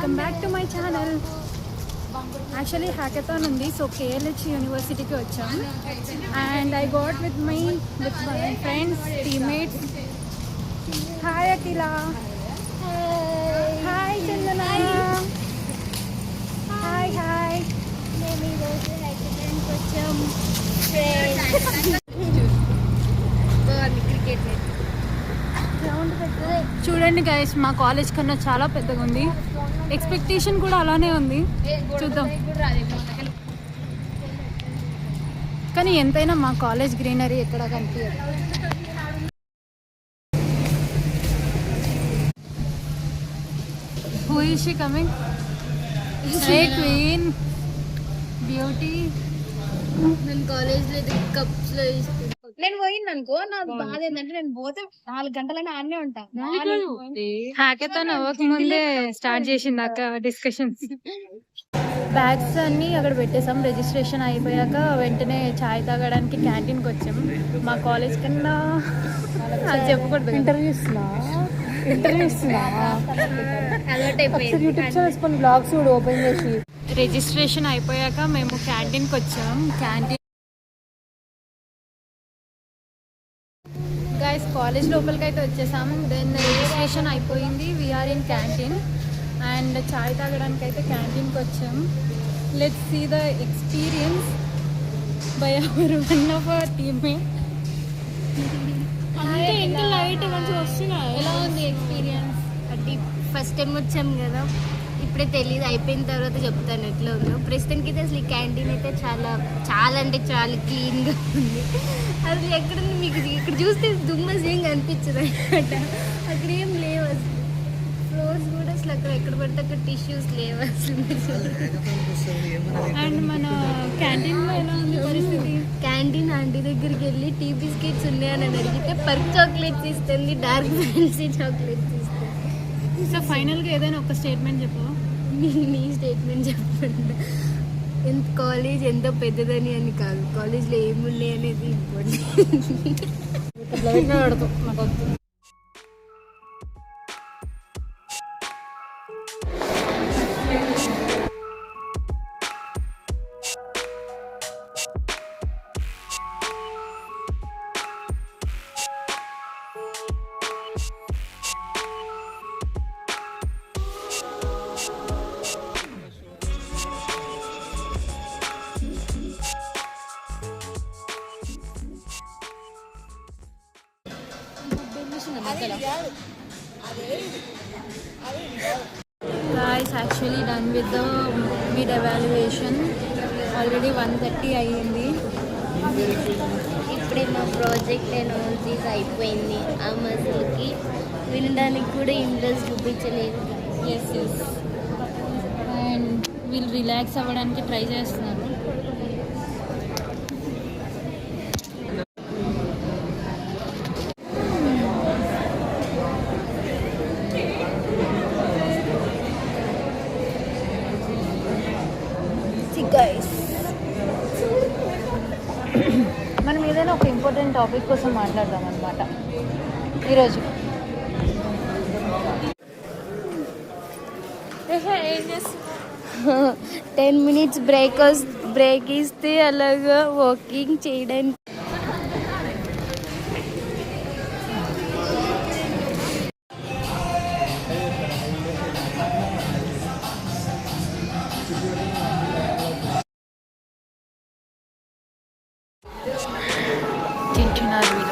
Welcome back to my channel. Actually hackathon ఉంది, so KLH యూనివర్సిటీకి వచ్చాం. And I got with my friends, teammates. Hi Akhila. Hi Chandana. Hi hi. మేము ఈరోజు హ్యాకథాన్కి వచ్చాం. Cricket చూడండి guys, మా కాలేజ్ కన్నా చాలా పెద్దగా ఉంది. ఎక్స్పెక్టేషన్ కూడా అలానే ఉంది, చూద్దాం. కానీ ఎంతైనా మా కాలేజ్ గ్రీనరీ ఎక్కడ కనిపించదు. Who is she coming? Queen beauty. నేను కాలేజ్లో కప్స్లో ఇస్తాను. నేను పోయింది అనుకో, నాకు బాధ ఏంటంటే నేను పోతే 4 గంటలైనా ఆడనే ఉంటా. హ్యాకథాన్ అవ్వక ముందే స్టార్ట్ చేసింది అక్క డిస్కషన్స్. బ్యాగ్స్ అన్ని అక్కడ పెట్టేసాం. రిజిస్ట్రేషన్ అయిపోయాక వెంటనే చాయ్ తాగడానికి క్యాంటీన్కి వచ్చాం. మా కాలేజ్ కన్నా అది చెప్పకూడదు. ఇంటర్వ్యూస్నా బ్లాగ్స్ కూడా ఓపెన్ చేసి. రిజిస్ట్రేషన్ అయిపోయాక మేము క్యాంటీన్కి వచ్చాం. క్యాంటీన్ గైస్, కాలేజ్ లోపలికి అయితే వచ్చేసాం. దెన్ రిజిస్ట్రేషన్ అయిపోయింది. వీఆర్ ఇన్ క్యాంటీన్ అండ్ చాయ్ తాగడానికి అయితే క్యాంటీన్కి వచ్చాం. Let's see the experience by our one of our teammate. ఇంకా లైట్ మంచిగా వస్తున్నాయి. ఎలా ఉంది ఎక్స్పీరియన్స్? అంటే ఫస్ట్ టైం వచ్చాం కదా, ఇప్పుడే తెలియదు. అయిపోయిన తర్వాత చెప్తాను ఎట్లా ఉందో. ప్రస్తుతానికి అయితే అసలు ఈ క్యాంటీన్ అయితే చాలా అంటే చాలా క్లీన్గా ఉంది. అసలు ఎక్కడ మీకు ఇక్కడ చూస్తే దుమ్మస్ ఏం కనిపించదు అనమాట. అక్కడ ఏం లేవు అసలు. ఫ్లోర్స్ కూడా అసలు అక్కడ ఎక్కడ పడితే అక్కడ టిష్యూస్ లేవు అసలు. అండ్ మన క్యాంటీన్లో ఎలా ఉంది పరిస్థితి? క్యాంటీన్ ఆంటీ దగ్గరికి వెళ్ళి టీ బిస్కెట్స్ ఉన్నాయని అడిగితే పర్క్ చాక్లెట్స్ ఇస్తుంది, డార్క్ ఫ్యాన్సీ చాక్లెట్స్ ఇస్తుంది. సో ఫైనల్గా ఏదైనా ఒక స్టేట్మెంట్ చెప్పు. నీ స్టేట్మెంట్ చెప్పండి. కాలేజ్ ఎంత పెద్దదని అని కాదు, కాలేజ్లో ఏమున్నాయి అనేది important. Guys, actually done with the mid evaluation. Already 1:30 అయ్యింది. ఇప్పుడే మా ప్రాజెక్ట్ అనౌన్సీస్ అయిపోయింది. ఆ మసలుకి వినడానికి కూడా ఇంట్రెస్ట్ చూపించలేదు. ఎస్ అండ్ వీళ్ళు రిలాక్స్ అవ్వడానికి ట్రై చేస్తున్నారు. మనం ఏదైనా ఒక ఇంపార్టెంట్ టాపిక్ కోసం మాట్లాడదాం అన్నమాట ఈరోజు. 10 minutes బ్రేక్ ఇస్తే అలాగా వాకింగ్ చేయడానికి. తింటున్నారు వీళ్ళు.